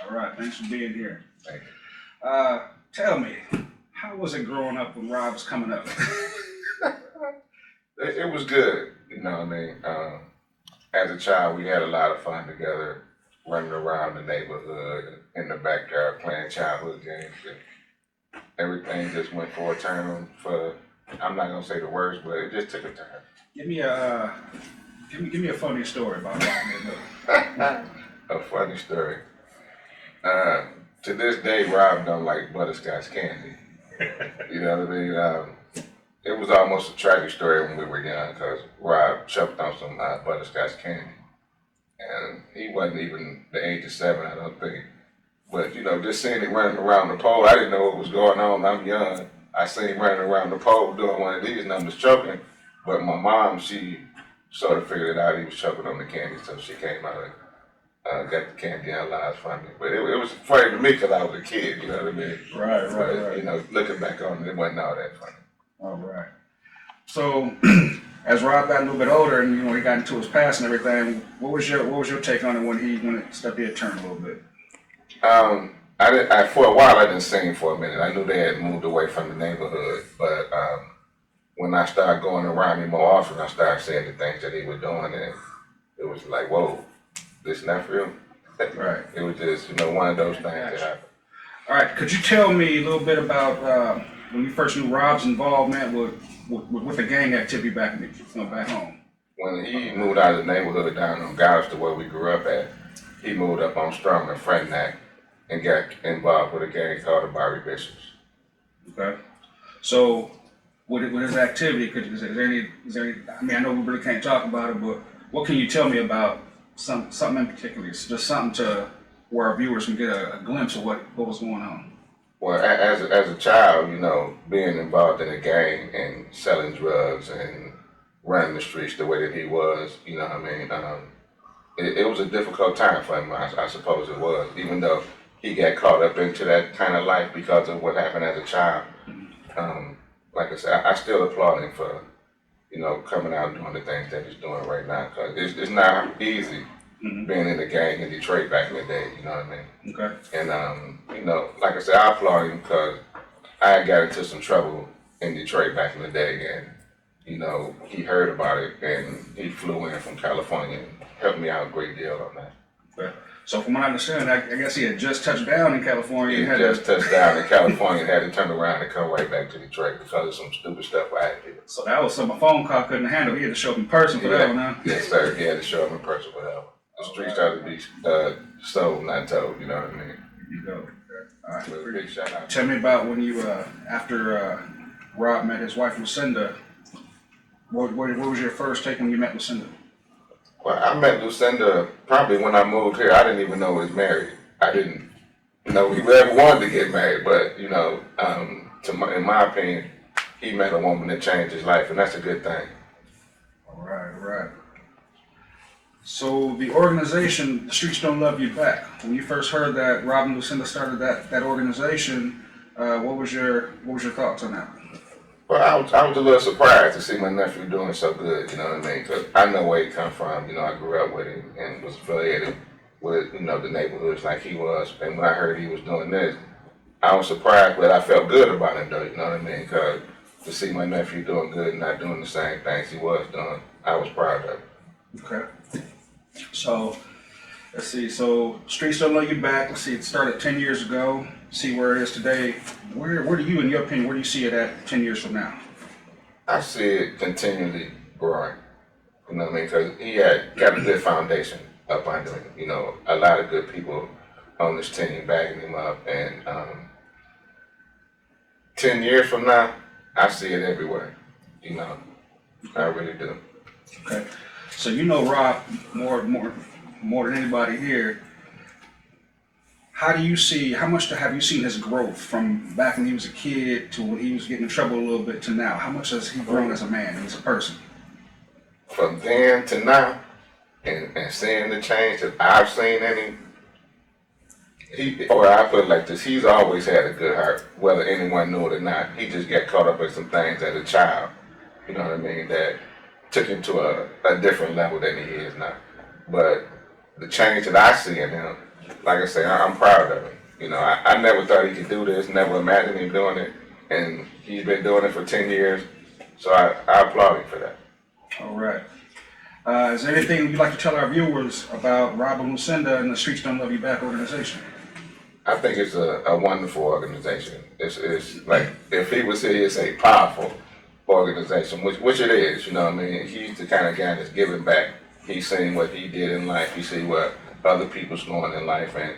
All right, thanks for being here. Thank you. Tell me, how was it growing up when Rob was coming up? It was good, you know what I mean? As a child, we had a lot of fun together, running around the neighborhood, in the backyard, playing childhood games. And everything just went for a turn for, I'm not gonna say the worst, but it just took a turn. Give me a give me a funny story about Rob. A funny story. To this day, Rob don't like butterscotch candy. You know what I mean? It was almost a tragic story when we were young because Rob choked on some butterscotch candy. And he wasn't even the age of 7, I don't think. But, you know, just seeing him running around the pole, I didn't know what was going on. I'm young. I seen him running around the pole doing one of these and I'm just choking. But my mom, she sort of figured it out. He was choking on the candy, so she came out and got the candy analyzed from me. But it was funny to me because I was a kid, you know what I mean? Right. You know, looking back on it, it wasn't all that funny. All right. So, as Rob got a little bit older and he got into his past and everything, what was your take on it when it stuff did turn a little bit? For a while I didn't sing for a minute. I knew they had moved away from the neighborhood, but when I started going around him more often, I started seeing the things that he was doing, and it was like, whoa, this nephew. Right. It was just one of those things that happened. All right. Could you tell me a little bit about when you first knew Rob's involvement with the gang activity back back home? When he moved out of the neighborhood down on Galveston, where we grew up at, he moved up on Strong and Frontenac and got involved with a gang called the Barry Bishops. Okay. So, with his activity, is there any? I mean, I know we really can't talk about it, but what can you tell me about something in particular? It's just something to where our viewers can get a glimpse of what was going on. Well, as a child, being involved in a gang and selling drugs and running the streets the way that he was, you know what I mean? It was a difficult time for him, I suppose it was, even though he got caught up into that kind of life because of what happened as a child. Like I said, I still applaud him for, coming out and doing the things that he's doing right now. Because it's not easy being in the gang in Detroit back in the day, you know what I mean? Okay. And, like I said, I applaud him because I got into some trouble in Detroit back in the day. And, he heard about it and he flew in from California and helped me out a great deal on that. Okay. So from what I understand, I guess he had just touched down in California. He just touched down in California and had to turn around and come right back to Detroit because of some stupid stuff I had to do. So that was something a phone call couldn't handle. He had to show up in person for that one, huh? Yes, sir. He had to show up in person for that one. The streets have to be sold, not told, you know what I mean? There you go. Okay. All right. So big shout out. Tell me about when you, after Rob met his wife Lucinda, what was your first take when you met Lucinda? Well, I met Lucinda probably when I moved here. I didn't even know he was married. I didn't know he ever wanted to get married, but in my opinion, he met a woman that changed his life, and that's a good thing. All right. So the organization, The Streets Don't Love You Back. When you first heard that Rob and Lucinda started that organization, what was your thoughts on that? Well, I was a little surprised to see my nephew doing so good, you know what I mean? Because I know where he come from. I grew up with him and was affiliated with, the neighborhoods like he was. And when I heard he was doing this, I was surprised, but I felt good about him, though, you know what I mean? Because to see my nephew doing good and not doing the same things he was doing, I was proud of him. Okay. So, let's see. So, Streets Don't Love You Back. Let's see. It started 10 years ago. See where it is today. Where do you, in your opinion, where do you see it at 10 years from now? I see it continually growing. You know what I mean? Because he had got a good foundation up under him. A lot of good people on this team backing him up. And 10 years from now, I see it everywhere. I really do. Okay. So Rob more than anybody here. How much have you seen his growth from back when he was a kid to when he was getting in trouble a little bit to now? How much has he grown as a man and as a person? From then to now, and seeing the change that I've seen in him, or I put it like this, he's always had a good heart, whether anyone knew it or not. He just got caught up in some things as a child, you know what I mean, that took him to a different level than he is now. But the change that I see in him like I say, I'm proud of him. You know, I never thought he could do this, never imagined him doing it, and he's been doing it for 10 years, so I applaud him for that. All right. Is there anything you'd like to tell our viewers about Rob and Lucinda and the Streets Don't Love You Back organization? I think it's a wonderful organization. It's like, if he was here, he'd say powerful organization, which it is, you know what I mean? He's the kind of guy that's giving back. He's seen what he did in life, he's seen what other people's going in life, and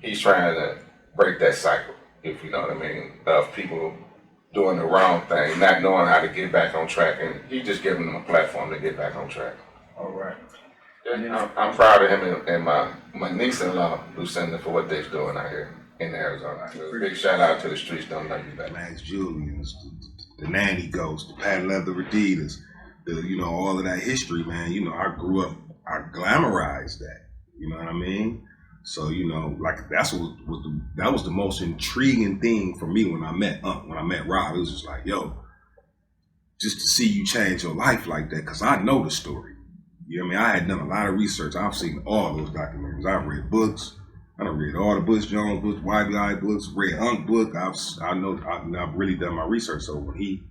he's trying to break that cycle, if you know what I mean, of people doing the wrong thing, not knowing how to get back on track, and he's just giving them a platform to get back on track. All right. I'm proud of him and my niece-in-law, Lucinda, for what they're doing out here in Arizona. So big shout out to the Streets Don't Love You Back. Max Julian's, the Nanny Ghost, the Pat Leather Adidas, all of that history, man. I grew up, I glamorized that. You know what I mean? So, like that was the most intriguing thing for me when I met Rob. It was just like, yo, just to see you change your life like that, because I know the story. You know what I mean? I had done a lot of research. I've seen all those documentaries. I've read books. I done read all the Butch Jones books, YBI books, read Unc book. I've really done my research. So when he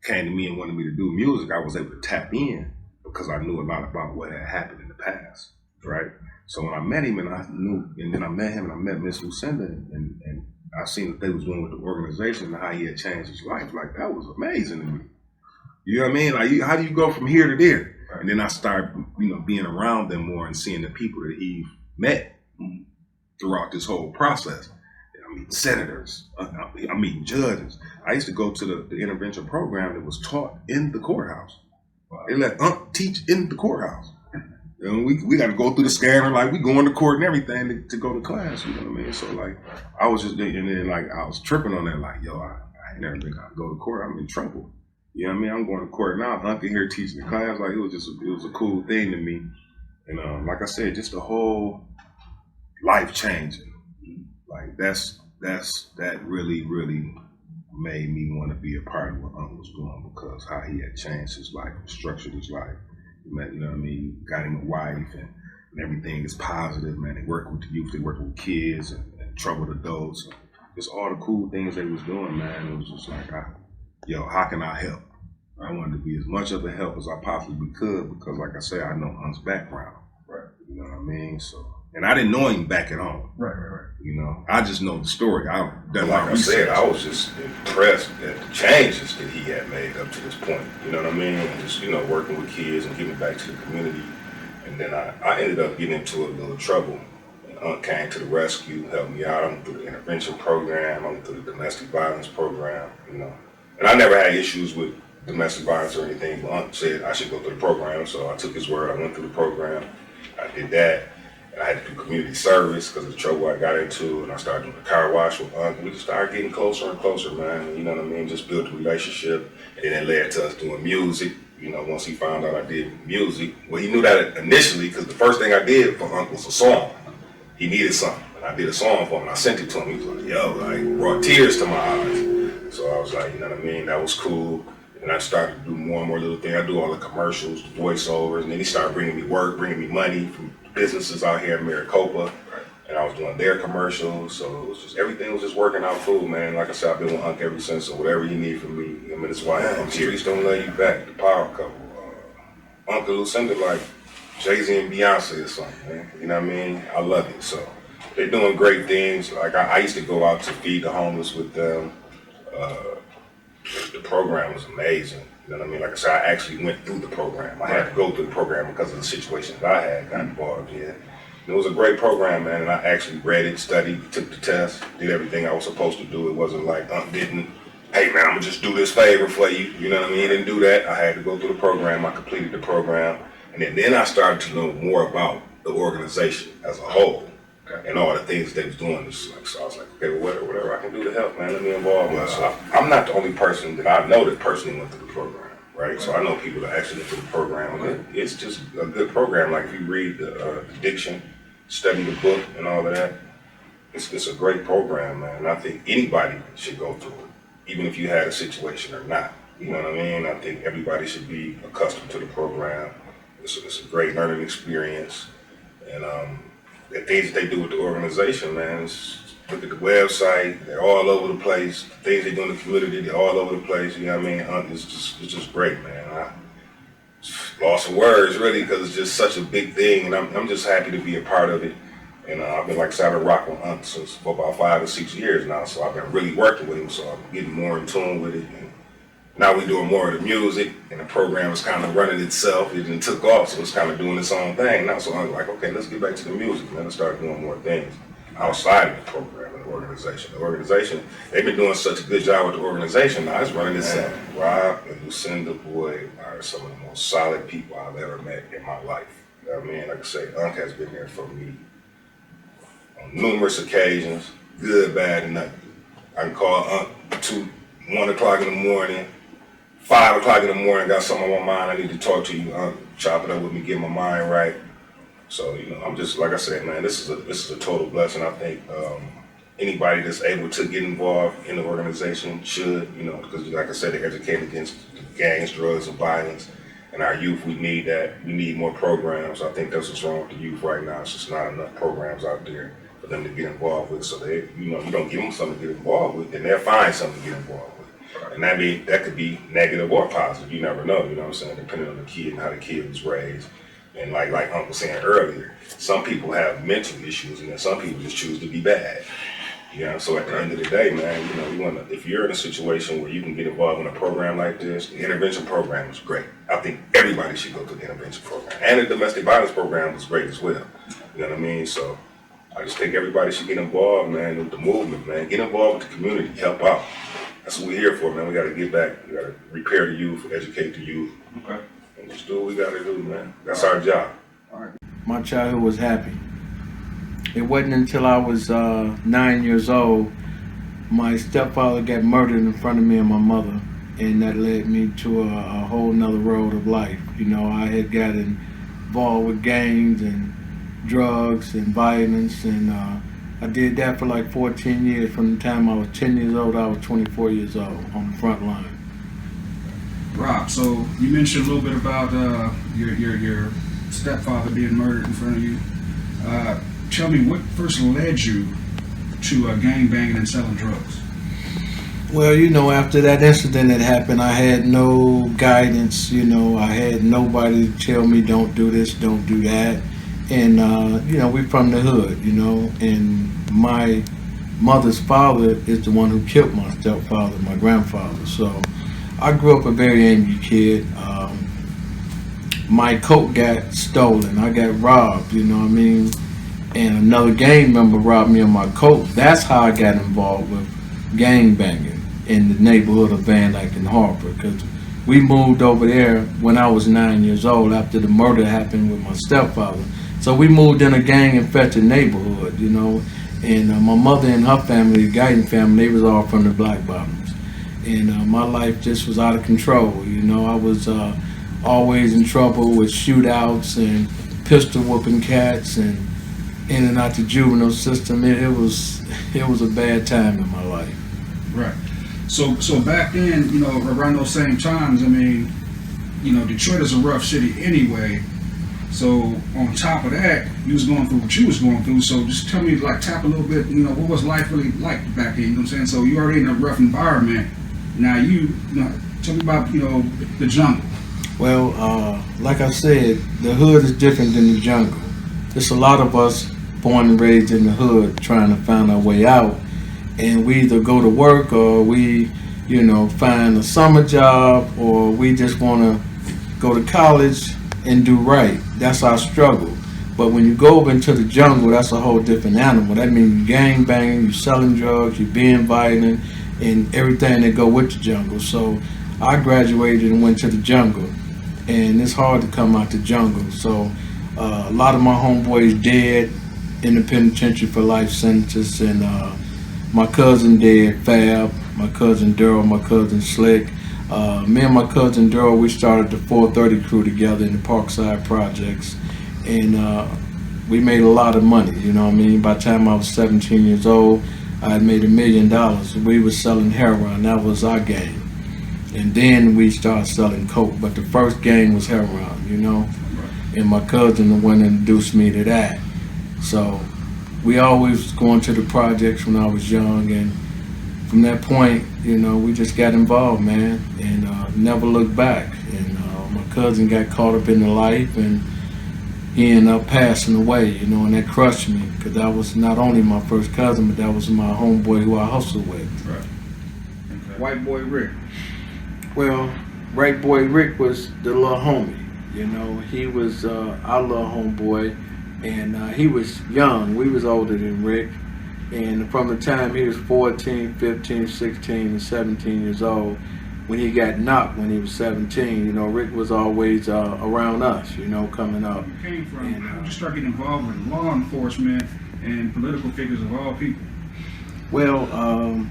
came to me and wanted me to do music, I was able to tap in because I knew a lot about what had happened in the past, right? So when I met him and then I met him and I met Miss Lucinda and I seen what they was doing with the organization and how he had changed his life. Like, that was amazing to me. You know what I mean? Like, how do you go from here to there? And then I started, being around them more and seeing the people that he met throughout this whole process. I mean, senators, I mean, judges. I used to go to the intervention program that was taught in the courthouse. They let Unc teach in the courthouse. And we got to go through the scanner, like we going to court and everything to go to class, you know what I mean? So like, I was just, and then like, I was tripping on that, like, yo, I ain't never been got to go to court, I'm in trouble. You know what I mean? I'm going to court now, Unc in here teaching the class, like it was a cool thing to me. And like I said, just the whole life changing. Like that really, really made me want to be a part of what Unc was doing, because how he had changed his life and structured his life. You know what I mean? Got him a wife and everything is positive, man. They work with the youth, they work with kids and troubled adults. And just all the cool things they was doing, man. It was just like, how can I help? I wanted to be as much of a help as I possibly could because, like I said, I know Unc's background. Right. You know what I mean? So, and I didn't know him back at home. Right. I just know the story. Like I said, I was just impressed at the changes that he had made up to this point. You know what I mean? And just, working with kids and giving back to the community. And then I ended up getting into a little trouble. And Unc came to the rescue, helped me out. I went through the intervention program. I went through the domestic violence program, And I never had issues with domestic violence or anything, but Unc said I should go through the program. So I took his word. I went through the program. I did that. And I had to do community service because of the trouble I got into, and I started doing the car wash with Unc. We just started getting closer and closer, man. You know what I mean? Just built a relationship, and then it led to us doing music. Once he found out I did music, well, he knew that initially because the first thing I did for Unc was a song. He needed something, and I did a song for him, and I sent it to him. He was like, yo, like, brought tears to my eyes. So I was like, you know what I mean? That was cool. And I started to do more and more little things. I do all the commercials, the voiceovers, and then he started bringing me work, bringing me money from businesses out here in Maricopa, and I was doing their commercials, so it was just, everything was just working out cool, man. Like I said, I've been with Unc ever since, so whatever you need from me, I mean, that's why I'm here. Streets Don't Love You Back, the power couple. Unc and Lucinda like Jay-Z and Beyonce or something, man. You know what I mean? I love it, so they're doing great things. Like I used to go out to feed the homeless with them. The program was amazing. You know what I mean? Like I said, I actually went through the program. I had to go through the program because of the situations I had got involved in. And it was a great program, man, and I actually read it, studied, took the test, did everything I was supposed to do. It wasn't like Unc didn't, hey man, I'm gonna just do this favor for you. You know what I mean? He didn't do that. I had to go through the program. I completed the program. And then I started to know more about the organization as a whole. And all the things they was doing. So I was like, okay, well, whatever I can do to help, man, let me involve myself. I'm not the only person that I know that personally went through the program, right? So I know people that actually went through the program. And it's just a good program. Like if you read the diction, study the book and all of that, it's a great program, man. And I think anybody should go through it, even if you had a situation or not. You know what I mean? I think everybody should be accustomed to the program. It's a great learning experience. And the things that they do with the organization, man. Look at the website; they're all over the place. The things they do in the community, they're all over the place. You know what I mean? It's just great, man. I lost some words really because it's just such a big thing, and I'm just happy to be a part of it. And I've been, like I said, I've been rocking with Unc since for about 5 or 6 years now. So I've been really working with him. So I'm getting more in tune with it. And now we're doing more of the music, and the program is kind of running itself. It didn't took off, so it's kind of doing its own thing now. So I'm like, okay, let's get back to the music, and then start doing more things outside of the program and the organization. The organization, they've been doing such a good job with the organization. Now it's running itself. Rob and Lucinda Boyd are some of the most solid people I've ever met in my life. You know what I mean? Like I say, Unc has been there for me on numerous occasions, good, bad, and nothing. I can call Unc 1 o'clock in the morning, 5 o'clock in the morning, got something on my mind, I need to talk to you, Unc, chop it up with me, get my mind right. So, you know, I'm just, like I said, man, this is a total blessing. I think anybody that's able to get involved in the organization should, you know, because like I said, they educate against gangs, drugs, and violence. And our youth, we need that. We need more programs. I think that's what's wrong with the youth right now. It's just not enough programs out there for them to get involved with. So they, you know, you don't give them something to get involved with, then they'll find something to get involved with. And that could be negative or positive. You never know, you know what I'm saying, depending on the kid and how the kid was raised. And like Uncle was saying earlier, some people have mental issues, and then some people just choose to be bad. You know, so at the end of the day, man, you know, you want to, if you're in a situation where you can get involved in a program like this, the intervention program is great. I think everybody should go to the intervention program. And the domestic violence program was great as well. You know what I mean? So I just think everybody should get involved, man, with the movement, man. Get involved with the community, help out. That's what we're here for, man. We got to get back. We got to repair the youth, educate the youth. Okay. And just do what we got to do, man. That's our job. All right. My childhood was happy. It wasn't until I was 9 years old, my stepfather got murdered in front of me and my mother, and that led me to a whole nother road of life. You know, I had gotten involved with gangs and drugs and violence, and I did that for like 14 years. From the time I was 10 years old, I was 24 years old on the front line. Rob, so you mentioned a little bit about your stepfather being murdered in front of you. Tell me what first led you to gang banging and selling drugs? Well, you know, after that incident that happened, I had no guidance. You know, I had nobody to tell me don't do this, don't do that. And, you know, we're from the hood, you know, and my mother's father is the one who killed my stepfather, my grandfather. So I grew up a very angry kid. My coat got stolen. I got robbed, you know what I mean? And another gang member robbed me of my coat. That's how I got involved with gang banging in the neighborhood of Van Dyke and Harper, because we moved over there when I was 9 years old after the murder happened with my stepfather. So we moved in a gang-infested neighborhood, you know, and my mother and her family, the Guyton family, they was all from the Black Bottoms. And my life just was out of control, you know. I was always in trouble with shootouts and pistol whooping cats and in and out the juvenile system. It was a bad time in my life. Right. So back then, you know, around those same times, I mean, you know, Detroit is a rough city anyway. So on top of that, you was going through what you was going through. So just tell me, like, tap a little bit, you know, what was life really like back then? You know what I'm saying? So you already in a rough environment. Now you know, tell me about, you know, the jungle. Well, like I said, the hood is different than the jungle. There's a lot of us born and raised in the hood trying to find our way out, and we either go to work or we, you know, find a summer job, or we just want to go to college and do right. That's our struggle. But when you go over into the jungle, that's a whole different animal. That means you gang banging, you selling drugs, you being violent, and everything that go with the jungle. So I graduated and went to the jungle, and it's hard to come out the jungle. So a lot of my homeboys dead in the penitentiary for life sentences, and my cousin dead, Fab, my cousin Daryl, my cousin Slick. Me and my cousin Daryl, we started the 430 crew together in the Parkside Projects, and we made a lot of money, you know what I mean? By the time I was 17 years old, I had made $1 million. We were selling heroin, that was our game. And then we started selling coke, but the first game was heroin, you know? And my cousin the one that introduced me to that. So we always going to the projects when I was young, and from that point, you know, we just got involved, man, and never looked back. And my cousin got caught up in the life, and he ended up passing away, you know, and that crushed me, because that was not only my first cousin, but that was my homeboy who I hustled with. Right. Okay. White boy Rick. Well, Right Boy Rick was the little homie, you know. He was our little homeboy, and he was young. We was older than Rick. And from the time he was 14, 15, 16, and 17 years old, when he got knocked when he was 17, you know, Rick was always around us, you know, coming up. You came from, how did you start getting involved with law enforcement and political figures of all people? Well,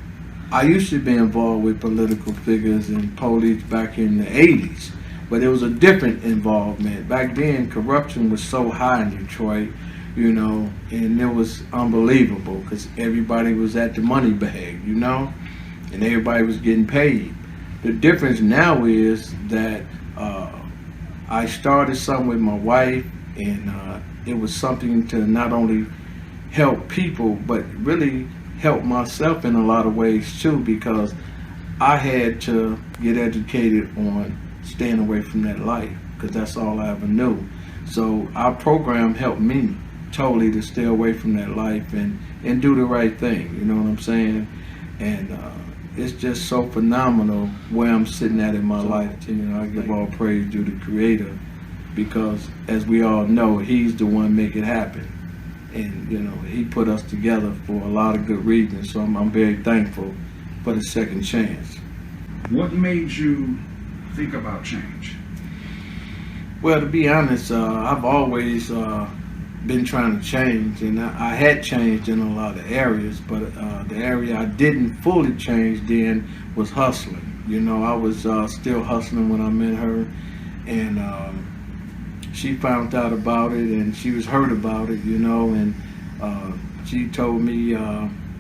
I used to be involved with political figures and police back in the 80s, but it was a different involvement. Back then, corruption was so high in Detroit, you know, and it was unbelievable because everybody was at the money bag, you know, and everybody was getting paid. The difference now is that I started something with my wife, and it was something to not only help people, but really help myself in a lot of ways too, because I had to get educated on staying away from that life, because that's all I ever knew. So our program helped me totally to stay away from that life and do the right thing, you know what I'm saying? And it's just so phenomenal where I'm sitting at in my life. You know, I give all praise to the Creator, because as we all know, He's the one make it happen. And, you know, He put us together for a lot of good reasons, so I'm very thankful for the second chance. What made you think about change? Well, to be honest, I've always been trying to change, and I had changed in a lot of areas, but the area I didn't fully change then was hustling. You know, I was still hustling when I met her, and she found out about it, and she was hurt about it, you know, and she told me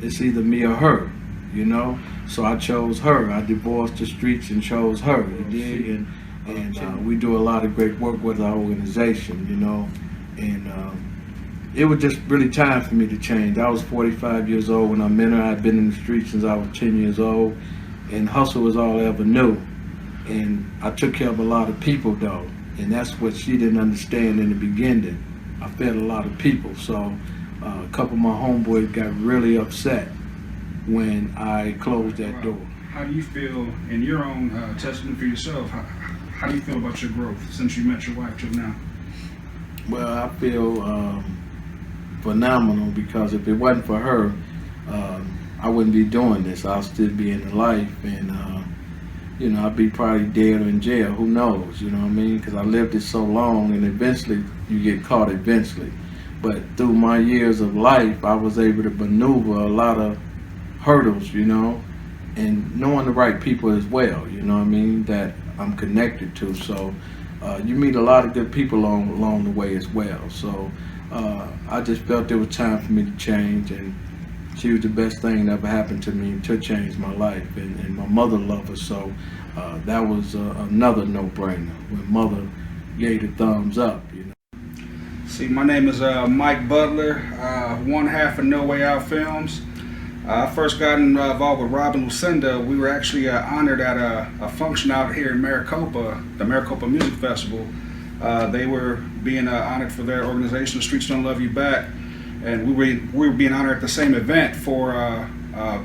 it's either me or her, you know, so I chose her. I divorced the streets and chose her, you dig? And we do a lot of great work with our organization, you know, and it was just really time for me to change. I was 45 years old when I met her. I'd been in the streets since I was 10 years old, and hustle was all I ever knew. And I took care of a lot of people though, and that's what she didn't understand in the beginning. I fed a lot of people, so a couple of my homeboys got really upset when I closed that door. How do you feel in your own testimony for yourself? How do you feel about your growth since you met your wife till now? Well, I feel phenomenal, because if it wasn't for her, I wouldn't be doing this. I'll still be in the life, and you know, I'd be probably dead or in jail. Who knows? You know what I mean? Because I lived it so long, and eventually you get caught. Eventually, but through my years of life, I was able to maneuver a lot of hurdles. You know, and knowing the right people as well. You know what I mean? That I'm connected to. So you meet a lot of good people along the way as well. So. I just felt it was time for me to change, and she was the best thing that ever happened to me to change my life, and my mother loved her, so that was another no-brainer when mother gave the thumbs up, you know. See, my name is Mike Butler, one half of No Way Out Films. I first got involved with Rob and Lucinda. We were actually honored at a function out here in Maricopa, the Maricopa Music Festival. They were being honored for their organization, Streets Don't Love You Back, and we were being honored at the same event for a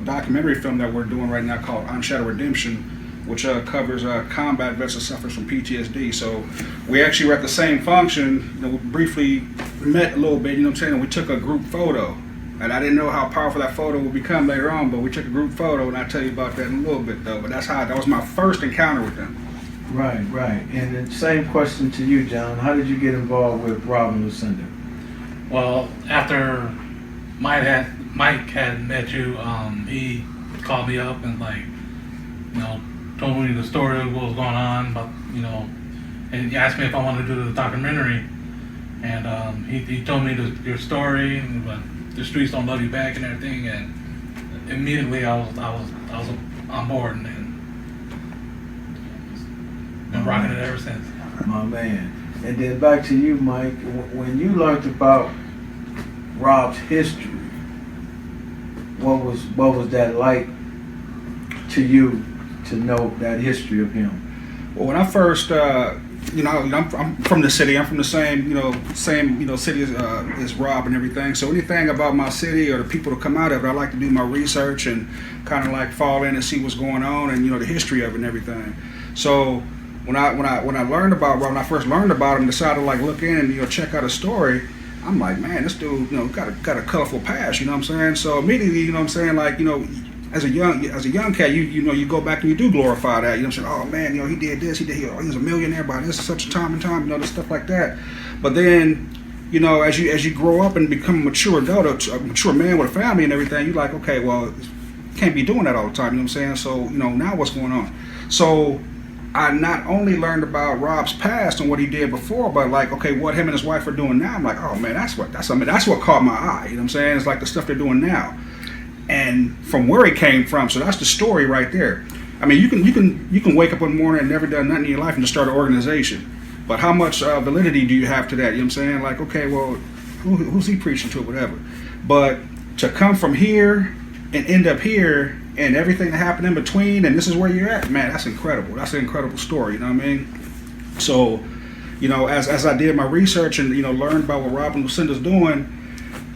documentary film that we're doing right now called On Shadow Redemption, which covers combat vets that suffers from PTSD. So we actually were at the same function. You know, we briefly met a little bit, you know what I'm saying, and we took a group photo. And I didn't know how powerful that photo would become later on, but we took a group photo, and I'll tell you about that in a little bit though. But that was my first encounter with them. Right. And the same question to you, John. How did you get involved with Rob and Lucinda? Well, after Mike had met you, he called me up and told me the story of what was going on, but and he asked me if I wanted to do the documentary, and he told me your story, but the streets don't love you back and everything, and immediately I was on board and been rocking it ever since. My man. And then back to you, Mike. When you learned about Rob's history, what was that like to you to know that history of him? Well, when I first, I'm from the city. I'm from the same city as Rob and everything. So anything about my city or the people that come out of it, I like to do my research and kind of like fall in and see what's going on and the history of it and everything. So when I learned about Rob, when I first learned about him, decided to like look in and check out his story. I'm like, man, this dude, got a colorful past. You know what I'm saying? So immediately, like, as a young cat, you go back and you do glorify that. You know what I'm saying? Oh man, he did this, he was a millionaire by this such a time and time, this stuff like that. But then, as you grow up and become a mature adult, a mature man with a family and everything, you're like, okay, well, can't be doing that all the time. You know what I'm saying? So now what's going on? So I not only learned about Rob's past and what he did before, but like, okay, what him and his wife are doing now. I'm like, oh man, that's what caught my eye. You know what I'm saying? It's like the stuff they're doing now. And from where he came from, so that's the story right there. I mean, you can wake up one morning and never done nothing in your life and just start an organization, but how much validity do you have to that? You know what I'm saying? Like, okay, well, who's he preaching to, whatever. But to come from here and end up here and everything that happened in between, and this is where you're at, man, that's incredible. That's an incredible story. You know what I mean? So, as I did my research and learned about what Robin Lucinda's doing.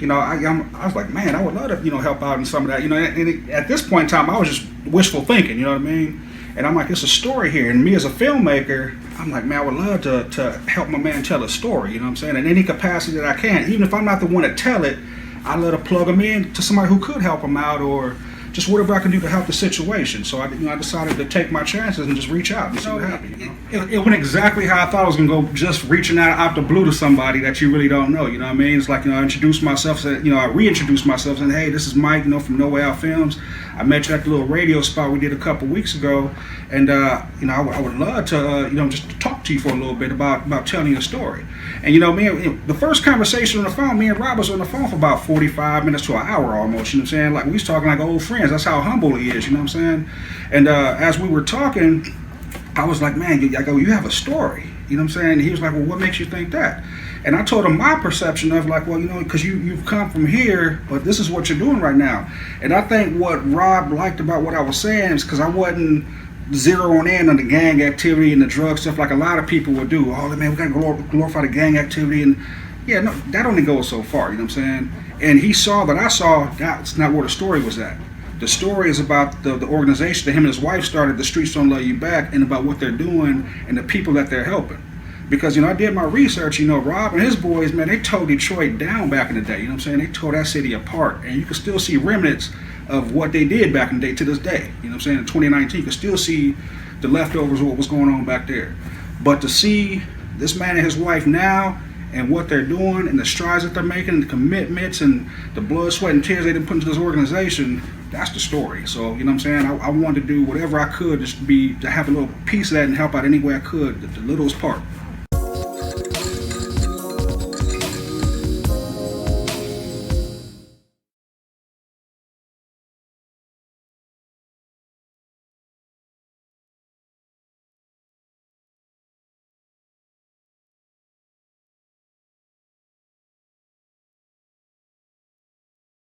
I was like, man, I would love to, help out in some of that. And at this point in time, I was just wishful thinking, you know what I mean? And I'm like, it's a story here. And me as a filmmaker, I'm like, man, I would love to help my man tell a story, you know what I'm saying? In any capacity that I can. Even if I'm not the one to tell it, I'd love to plug him in to somebody who could help him out or just whatever I can do to help the situation. So I decided to take my chances and just reach out and see what happened. It went exactly how I thought it was gonna go. Just reaching out the blue to somebody that you really don't know. You know what I mean? It's like I introduced myself. I reintroduced myself and hey, this is Mike. From No Way Out Films. I met you at the little radio spot we did a couple weeks ago, and I would love to just talk to you for a little bit about telling your story. And the first conversation on the phone, me and Rob was on the phone for about 45 minutes to an hour almost. You know what I'm saying? Like we was talking like old friends. That's how humble he is. You know what I'm saying? And as we were talking, I was like, man, I go, you have a story. You know what I'm saying? And he was like, well, what makes you think that? And I told him my perception of like, well, because you've come from here, but this is what you're doing right now. And I think what Rob liked about what I was saying is because I wasn't zeroing in on the gang activity and the drug stuff like a lot of people would do. Oh, man, we got to glorify the gang activity. And yeah, no, that only goes so far, you know what I'm saying? And he saw that I saw that's not where the story was at. The story is about the organization that him and his wife started, The Streets Don't Love You Back, and about what they're doing and the people that they're helping. Because, I did my research, Rob and his boys, man, they tore Detroit down back in the day, you know what I'm saying? They tore that city apart, and you can still see remnants of what they did back in the day to this day, you know what I'm saying? In 2019, you can still see the leftovers of what was going on back there. But to see this man and his wife now, and what they're doing, and the strides that they're making, and the commitments, and the blood, sweat, and tears they didn't put into this organization, that's the story. So, you know what I'm saying? I wanted to do whatever I could just to have a little piece of that and help out any way I could, the littlest part.